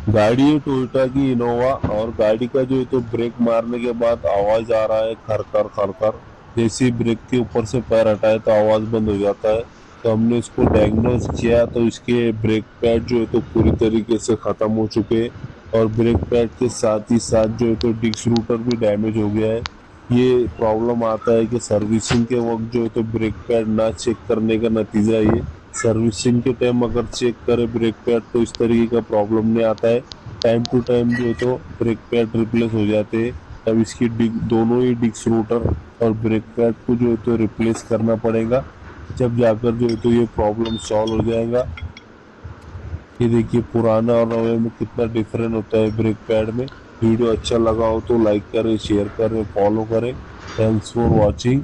गाड़ी है टोयोटा की इनोवा, और गाड़ी का जो है तो ब्रेक मारने के बाद आवाज आ रहा है खर खर खर खर। जैसे ही ब्रेक के ऊपर से पैर हटाए तो आवाज बंद हो जाता है। तो हमने इसको डायग्नोज किया तो इसके ब्रेक पैड जो है तो पूरी तरीके से खत्म हो चुके हैं, और ब्रेक पैड के साथ ही साथ जो है तो डिस्क रूटर भी डैमेज हो गया है। ये प्रॉब्लम आता है कि सर्विसिंग के वक्त जो है तो ब्रेक पैड ना चेक करने का नतीजा ये। सर्विसिंग के टाइम अगर चेक करें ब्रेक पैड तो इस तरीके का प्रॉब्लम नहीं आता है। टाइम टू टाइम जो है तो ब्रेक पैड रिप्लेस हो जाते हैं। तब इसकी दोनों ही डिस्क रूटर और ब्रेक पैड को जो है तो रिप्लेस करना पड़ेगा। जब जाकर जो है तो ये प्रॉब्लम सॉल्व हो जाएगा। ये देखिए पुराना और नए में कितना डिफरेंट होता है ब्रेक पैड में। वीडियो अच्छा लगा हो तो लाइक करें, शेयर करें, फॉलो करें। Thanks for watching.